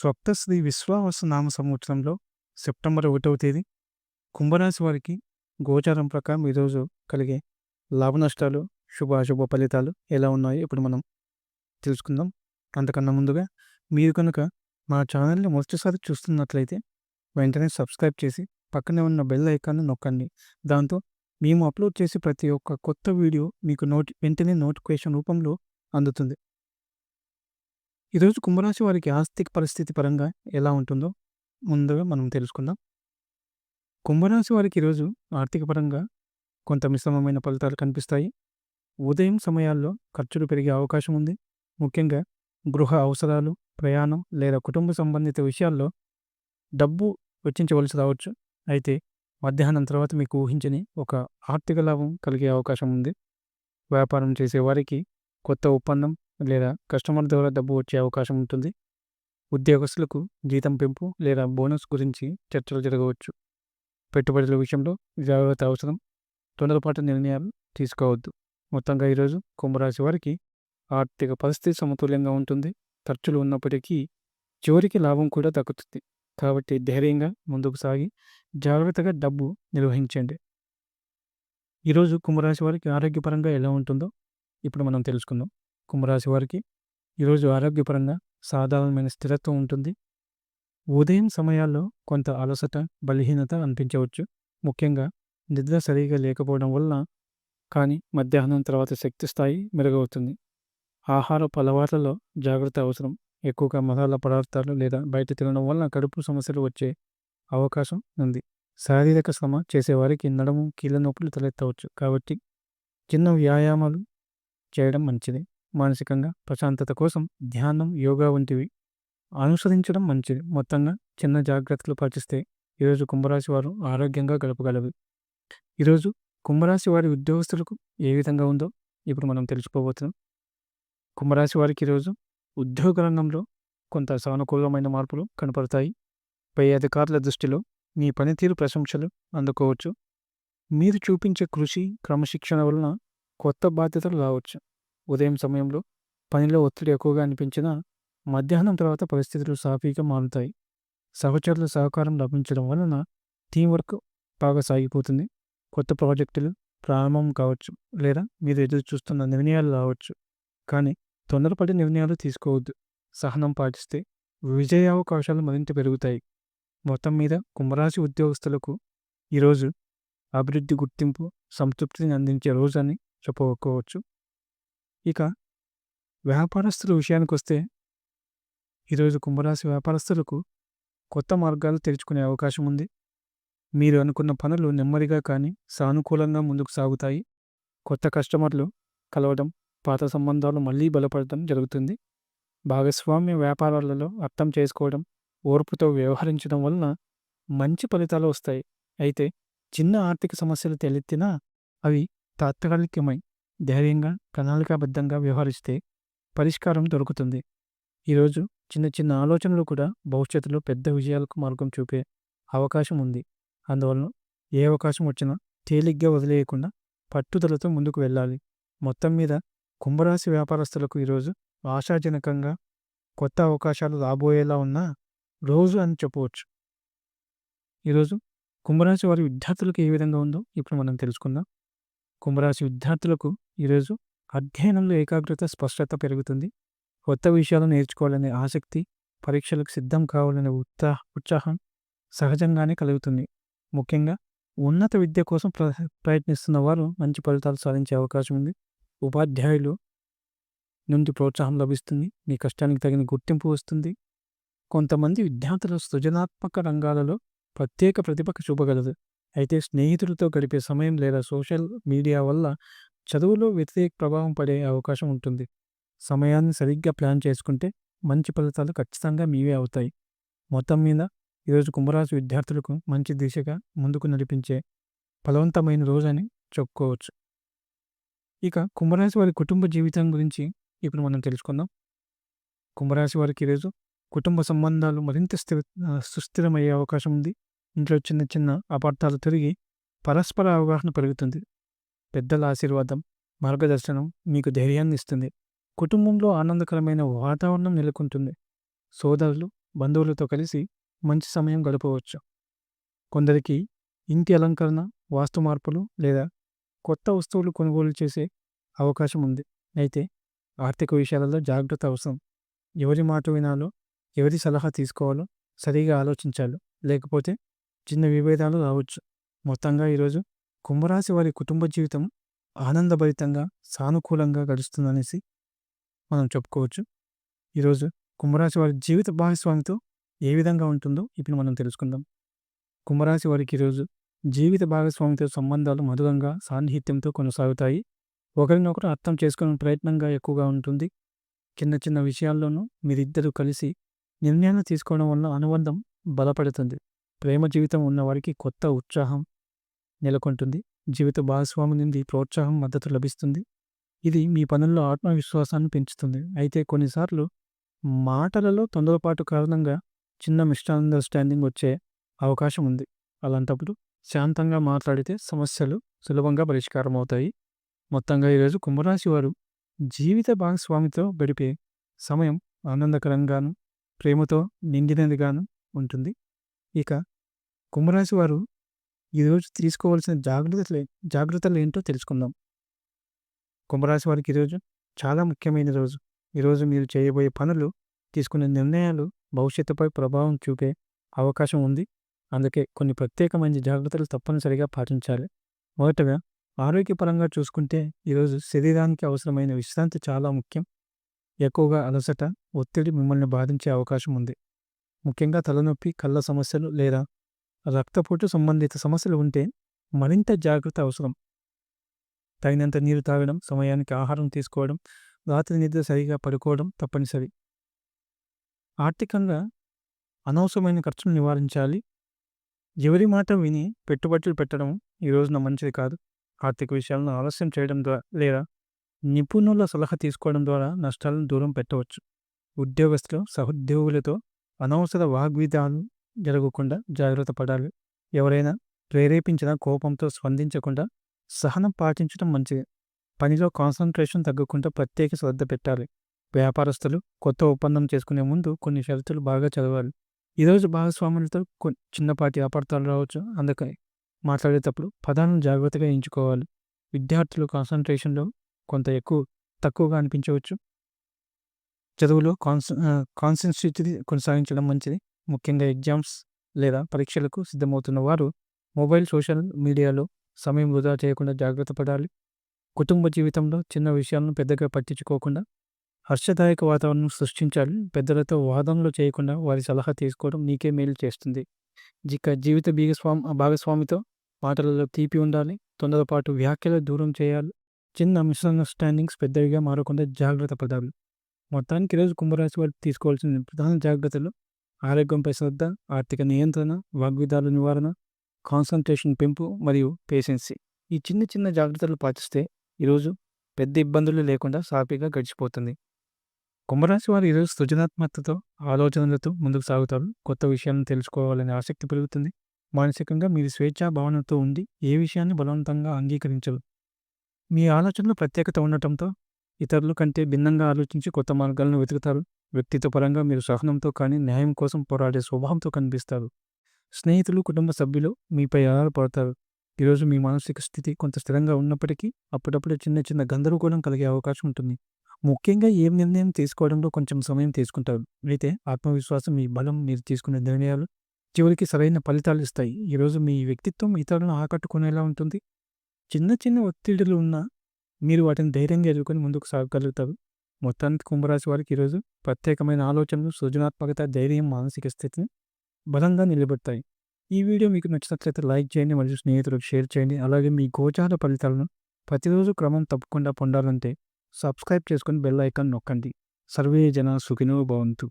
స్వప్తశ్రీ విశ్వావసు నామ సంవత్సరంలో సెప్టెంబర్ 1వ తేదీ కుంభరాశి వారికి గోచారం ప్రకారం ఈరోజు కలిగే లాభ నష్టాలు, శుభాశుభ ఫలితాలు ఎలా ఉన్నాయో ఇప్పుడు మనం తెలుసుకుందాం. అంతకన్నా ముందుగా మీరు కనుక మా ఛానల్ని మొదటిసారి చూస్తున్నట్లయితే వెంటనే సబ్స్క్రైబ్ చేసి పక్కనే ఉన్న బెల్ ఐకాన్ని నొక్కండి. దాంతో మేము అప్లోడ్ చేసే ప్రతి ఒక్క కొత్త వీడియో మీకు వెంటనే నోటిఫికేషన్ రూపంలో అందుతుంది. ఈరోజు కుంభరాశి వారికి ఆర్థిక పరిస్థితి పరంగా ఎలా ఉంటుందో ముందుగా మనం తెలుసుకుందాం. కుంభరాశి వారికి ఈరోజు ఆర్థిక పరంగా కొంత మిశ్రమమైన ఫలితాలు కనిపిస్తాయి. ఉదయం సమయాల్లో ఖర్చులు పెరిగే అవకాశం ఉంది. ముఖ్యంగా గృహ అవసరాలు, ప్రయాణం లేదా కుటుంబ సంబంధిత విషయాల్లో డబ్బు వెచ్చించవలసి రావచ్చు. అయితే మధ్యాహ్నం తర్వాత మీకు ఊహించని ఒక ఆర్థిక లాభం కలిగే అవకాశం ఉంది. వ్యాపారం చేసేవారికి కొత్త ఒప్పందం లేదా కస్టమర్ ద్వారా డబ్బు వచ్చే అవకాశం ఉంటుంది. ఉద్యోగస్తులకు జీతం పెంపు లేదా బోనస్ గురించి చర్చలు జరగవచ్చు. పెట్టుబడుల విషయంలో జాగ్రత్త అవసరం. తొందరపాటు నిర్ణయాలు తీసుకోవద్దు. మొత్తంగా ఈరోజు కుంభరాశి వారికి ఆర్థిక పరిస్థితి సమతుల్యంగా ఉంటుంది. ఖర్చులు ఉన్నప్పటికీ చివరికి లాభం కూడా దక్కుతుంది. కాబట్టి ధైర్యంగా ముందుకు సాగి జాగ్రత్తగా డబ్బు నిర్వహించండి. ఈరోజు కుంభరాశి వారికి ఆరోగ్యపరంగా ఎలా ఉంటుందో ఇప్పుడు మనం తెలుసుకుందాం. కుంభరాశి వారికి ఈరోజు ఆరోగ్యపరంగా సాధారణమైన స్థిరత్వం ఉంటుంది. ఉదయం సమయాల్లో కొంత అలసట, బలహీనత అనిపించవచ్చు. ముఖ్యంగా నిద్ర సరిగా లేకపోవడం వలన. కానీ మధ్యాహ్నం తర్వాత శక్తి స్థాయి మెరుగవుతుంది. ఆహారపు అలవాట్లలో జాగ్రత్త అవసరం. ఎక్కువగా మసాలా పదార్థాలు లేదా బయట తినడం వలన కడుపు సమస్యలు వచ్చే అవకాశం ఉంది. శారీరక శ్రమ చేసేవారికి నడుము, కీళ్ళ నొప్పులు తలెత్తవచ్చు. కాబట్టి చిన్న వ్యాయామాలు చేయడం మంచిది. మానసికంగా ప్రశాంతత కోసం ధ్యానం, యోగా వంటివి అనుసరించడం మంచిది. మొత్తంగా చిన్న జాగ్రత్తలు పాటిస్తే ఈరోజు కుంభరాశి వారు ఆరోగ్యంగా గడపగలరు. ఈరోజు కుంభరాశి వారి ఉద్యోగస్తులకు ఏ విధంగా ఉందో ఇప్పుడు మనం తెలుసుకోబోతున్నాం. కుంభరాశి వారికి ఈరోజు ఉద్యోగ రంగంలో కొంత సానుకూలమైన మార్పులు కనపడతాయి. పై అధికారుల దృష్టిలో మీ పనితీరు ప్రశంసలు అందుకోవచ్చు. మీరు చూపించే కృషి, క్రమశిక్షణ వలన కొత్త బాధ్యతలు రావచ్చు. ఉదయం సమయంలో పనిలో ఒత్తిడి ఎక్కువగా అనిపించినా మధ్యాహ్నం తర్వాత పరిస్థితులు సాఫీగా మారుతాయి. సహచరుల సహకారం లభించడం వలన టీం వర్క్ బాగా సాగిపోతుంది. కొత్త ప్రాజెక్టులు ప్రారంభం కావచ్చు లేదా మీరు ఎదురు చూస్తున్న నిర్ణయాలు రావచ్చు. కానీ తొందరపడి నిర్ణయాలు తీసుకోవద్దు. సహనం పాటిస్తే విజయావకాశాలు మరింత పెరుగుతాయి. మొత్తం మీద కుంభరాశి ఉద్యోగస్తులకు ఈరోజు అభివృద్ధి, గుర్తింపు, సంతృప్తిని అందించే రోజు అని చెప్పుకోవచ్చు. ఇక వ్యాపారస్తుల విషయానికి వస్తే ఈరోజు కుంభరాశి వ్యాపారస్తులకు కొత్త మార్గాలు తెరుచుకునే అవకాశం ఉంది. మీరు అనుకున్న పనులు నెమ్మదిగా కానీ సానుకూలంగా ముందుకు సాగుతాయి. కొత్త కస్టమర్లు కలవడం, పాత సంబంధాలు మళ్ళీ బలపడటం జరుగుతుంది. భాగస్వామ్య వ్యాపారాలలో అర్థం చేసుకోవడం, ఓర్పుతో వ్యవహరించడం వలన మంచి ఫలితాలు వస్తాయి. అయితే చిన్న ఆర్థిక సమస్యలు తలెత్తినా అవి తాత్కాలికమై ధైర్యంగా, ప్రణాళికాబద్ధంగా వ్యవహరిస్తే పరిష్కారం దొరుకుతుంది. ఈరోజు చిన్న చిన్న ఆలోచనలు కూడా భవిష్యత్తులో పెద్ద విజయాలకు మార్గం చూపే అవకాశం ఉంది. అందువలన ఏ అవకాశం వచ్చినా తేలిగ్గా వదిలేయకుండా పట్టుదలతో ముందుకు వెళ్ళాలి. మొత్తం మీద కుంభరాశి వ్యాపారస్తులకు ఈరోజు ఆశాజనకంగా కొత్త అవకాశాలు రాబోయేలా ఉన్న రోజు అని చెప్పవచ్చు. ఈరోజు కుంభరాశి వారి విద్యార్థులకు ఏ విధంగా ఉందో ఇప్పుడు మనం తెలుసుకుందాం. కుంభరాశి విద్యార్థులకు ఈరోజు అధ్యయనంలో ఏకాగ్రత, స్పష్టత పెరుగుతుంది. కొత్త విషయాలు నేర్చుకోవాలనే ఆసక్తి, పరీక్షలకు సిద్ధం కావాలనే ఉత్సాహం సహజంగానే కలుగుతుంది. ముఖ్యంగా ఉన్నత విద్య కోసం ప్రయత్నిస్తున్న వారు మంచి ఫలితాలు సాధించే అవకాశం ఉంది. ఉపాధ్యాయులు నుండి ప్రోత్సాహం లభిస్తుంది. మీ కష్టానికి తగిన గుర్తింపు వస్తుంది. కొంతమంది విద్యార్థులు సృజనాత్మక రంగాలలో ప్రత్యేక ప్రతిభకు చూపగలరు. అయితే స్నేహితులతో గడిపే సమయం లేదా సోషల్ మీడియా వల్ల చదువులో వ్యతిరేక ప్రభావం పడే అవకాశం ఉంటుంది. సమయాన్ని సరిగ్గా ప్లాన్ చేసుకుంటే మంచి ఫలితాలు ఖచ్చితంగా మీవే అవుతాయి. మొత్తం మీద ఈరోజు కుంభరాశి విద్యార్థులకు మంచి దిశగా ముందుకు నడిపించే ఫలవంతమైన రోజు అని చెప్పుకోవచ్చు. ఇక కుంభరాశి వారి కుటుంబ జీవితం గురించి ఇప్పుడు మనం తెలుసుకుందాం. కుంభరాశి వారికి ఈరోజు కుటుంబ సంబంధాలు మరింత సుస్థిరమయ్యే అవకాశం ఉంది. ఇంట్లో చిన్న చిన్న అపార్థాలు తిరిగి పరస్పర అవగాహన పెరుగుతుంది. పెద్దల ఆశీర్వాదం, మార్గదర్శనం మీకు ధైర్యాన్ని ఇస్తుంది. కుటుంబంలో ఆనందకరమైన వాతావరణం నెలకొంటుంది. సోదరులు, బంధువులతో కలిసి మంచి సమయం గడపవచ్చు. కొందరికి ఇంటి అలంకరణ, వాస్తు మార్పులు లేదా కొత్త వస్తువులు కొనుగోలు చేసే అవకాశం ఉంది. అయితే ఆర్థిక విషయాలలో జాగ్రత్త అవసరం. ఎవరి మాట వినాలో, ఎవరి సలహా తీసుకోవాలో సరిగా ఆలోచించాలి. లేకపోతే చిన్న విభేదాలు రావచ్చు. మొత్తంగా ఈరోజు కుంభరాశి వారి కుటుంబ జీవితం ఆనందభరితంగా, సానుకూలంగా గడుస్తుందనేసి మనం చెప్పుకోవచ్చు. ఈరోజు కుంభరాశి వారి జీవిత భాగస్వామితో ఏ విధంగా ఉంటుందో ఇప్పుడు మనం తెలుసుకుందాం. కుంభరాశి వారికి ఈరోజు జీవిత భాగస్వామితో సంబంధాలు మధురంగా, సాన్నిహిత్యంతో కొనసాగుతాయి. ఒకరినొకరు అర్థం చేసుకునే ప్రయత్నంగా ఎక్కువగా ఉంటుంది. చిన్న చిన్న విషయాల్లోనూ మీరిద్దరూ కలిసి నిర్ణయాలు తీసుకోవడం వల్ల అనుబంధం బలపడుతుంది. ప్రేమ జీవితం ఉన్నవారికి కొత్త ఉత్సాహం నెలకొంటుంది. జీవిత భాగస్వామి నుండి ప్రోత్సాహం, మద్దతు లభిస్తుంది. ఇది మీ పనుల్లో ఆత్మవిశ్వాసాన్ని పెంచుతుంది. అయితే కొన్నిసార్లు మాటలలో తొందరపాటు కారణంగా చిన్న మిస్అండర్స్టాండింగ్ వచ్చే అవకాశం ఉంది. అలాంటప్పుడు శాంతంగా మాట్లాడితే సమస్యలు సులభంగా పరిష్కారం అవుతాయి. మొత్తంగా ఈరోజు కుంభరాశి వారు జీవిత భాగస్వామితో గడిపే సమయం ఆనందకరంగాను, ప్రేమతో నిండినదిగాను ఉంటుంది. ఇక కుంభరాశి వారు ఈరోజు తీసుకోవాల్సిన జాగ్రత్తలు ఏంటో తెలుసుకుందాం. కుంభరాశి వారికి ఈరోజు చాలా ముఖ్యమైన రోజు. ఈరోజు మీరు చేయబోయే పనులు, తీసుకునే నిర్ణయాలు భవిష్యత్తుపై ప్రభావం చూపే అవకాశం ఉంది. అందుకే కొన్ని ప్రత్యేకమైన జాగ్రత్తలు తప్పనిసరిగా పాటించాలి. మొదటగా ఆరోగ్యపరంగా చూసుకుంటే ఈరోజు శరీరానికి అవసరమైన విశ్రాంతి చాలా ముఖ్యం. ఎక్కువగా అలసట, ఒత్తిడి మిమ్మల్ని బాధించే అవకాశం ఉంది. ముఖ్యంగా తలనొప్పి, కళ్ళ సమస్యలు లేదా రక్తపోటు సంబంధిత సమస్యలు ఉంటే మరింత జాగ్రత్త అవసరం. తగినంత నీరు తాగడం, సమయానికి ఆహారం తీసుకోవడం, రాత్రి నిద్ర సరిగా పడుకోవడం తప్పనిసరి. ఆర్థికంగా అనవసరమైన ఖర్చులు నివారించాలి. ఎవరి మాట విని పెట్టుబడులు పెట్టడం ఈ రోజున మంచిది కాదు. ఆర్థిక విషయాలను ఆలస్యం చేయడం ద్వారా లేదా నిపుణుల సలహా తీసుకోవడం ద్వారా నష్టాలను దూరం పెట్టవచ్చు. ఉద్యోగస్తులు, సహోద్యోగులతో అనవసర వాగ్విధాలు జరగకుండా జాగ్రత్త పడాలి. ఎవరైనా ప్రేరేపించిన కోపంతో స్పందించకుండా సహనం పాటించడం మంచిది. పనిలో కాన్సన్ట్రేషన్ తగ్గకుండా ప్రత్యేక శ్రద్ధ పెట్టాలి. వ్యాపారస్తులు కొత్త ఒప్పందం చేసుకునే ముందు కొన్ని షరతులు బాగా చదవాలి. ఈరోజు భాగస్వాములతో చిన్నపాటి అపార్థాలు రావచ్చు. అందుకని మాట్లాడేటప్పుడు పదాలను జాగ్రత్తగా ఎంచుకోవాలి. విద్యార్థులు కాన్సన్ట్రేషన్లో కొంత తక్కువగా అనిపించవచ్చు. చదువులో కాన్సన్ట్రేషన్ కొనసాగించడం మంచిది. ముఖ్యంగా ఎగ్జామ్స్ లేదా పరీక్షలకు సిద్ధమవుతున్న వారు మొబైల్, సోషల్ మీడియాలో సమయం వృధా చేయకుండా జాగ్రత్త పడాలి. కుటుంబ జీవితంలో చిన్న విషయాలను పెద్దగా పట్టించుకోకుండా హర్షదాయక వాతావరణం సృష్టించాలి. పెద్దలతో వాదనలు చేయకుండా వారి సలహా తీసుకోవడం నీకే మేలు చేస్తుంది. జీవిత భాగస్వామితో మాటలలో తీపి ఉండాలి. తొందరపాటు వ్యాఖ్యలు దూరం చేయాలి. చిన్న మిస్అండర్స్టాండింగ్స్ పెద్దవిగా మారకుండా జాగ్రత్త పడాలి. మొత్తానికి ఈరోజు కుంభరాశి వారు తీసుకోవాల్సిన ప్రధాన జాగ్రత్తలు: ఆరోగ్యంపై శ్రద్ధ, ఆర్థిక నియంత్రణ, వాగ్విధాల నివారణ, కాన్సన్ట్రేషన్ పెంపు మరియు పేషెన్సీ. ఈ చిన్న చిన్న జాగ్రత్తలు పాటిస్తే ఈరోజు పెద్ద ఇబ్బందులు లేకుండా సాఫీగా గడిచిపోతుంది. కుంభరాశి వారు ఈరోజు సృజనాత్మకతతో, ఆలోచనలతో ముందుకు సాగుతారు. కొత్త విషయాలను తెలుసుకోవాలనే ఆసక్తి పెరుగుతుంది. మానసికంగా మీరు స్వేచ్ఛా భావనతో ఉండి ఏ విషయాన్ని బలవంతంగా అంగీకరించరు. మీ ఆలోచనలు ప్రత్యేకత ఉండటంతో ఇతరుల కంటే భిన్నంగా ఆలోచించి కొత్త మార్గాలను వెతుకుతారు. వ్యక్తిత్వ పరంగా మీరు సహనంతో కానీ న్యాయం కోసం పోరాడే స్వభావంతో కనిపిస్తారు. స్నేహితులు, కుటుంబ సభ్యులు మీపై ఆధారపడతారు. ఈరోజు మీ మానసిక స్థితి కొంత స్థిరంగా ఉన్నప్పటికీ అప్పుడప్పుడు చిన్న చిన్న గందరగోళం కలిగే అవకాశం ఉంటుంది. ముఖ్యంగా ఏ నిర్ణయం తీసుకోవడంలో కొంచెం సమయం తీసుకుంటారు. అయితే ఆత్మవిశ్వాసం, మీ బలం, మీరు తీసుకునే నిర్ణయాలు చివరికి సరైన ఫలితాలు ఇస్తాయి. ఈరోజు మీ వ్యక్తిత్వం ఇతరులను ఆకట్టుకునేలా ఉంటుంది. చిన్న చిన్న ఒత్తిడులు ఉన్నా మీరు వాటిని ధైర్యంగా ఎదుర్కొని ముందుకు సాగగలుగుతారు. మొత్తానికి కుంభరాశి వారికి ఈరోజు ప్రత్యేకమైన ఆలోచనలు, సృజనాత్మకత, ధైర్యం మానసిక స్థితిని బలంగా నిలబెడతాయి. ఈ వీడియో మీకు నచ్చినట్లయితే లైక్ చేయండి మరియు స్నేహితులకు షేర్ చేయండి. అలాగే మీ గోచార ఫలితాలను ప్రతిరోజు క్రమం తప్పకుండా పొందాలంటే సబ్స్క్రైబ్ చేసుకొని బెల్ ఐకాన్ నొక్కండి. సర్వే జన సుఖినో భవంతు.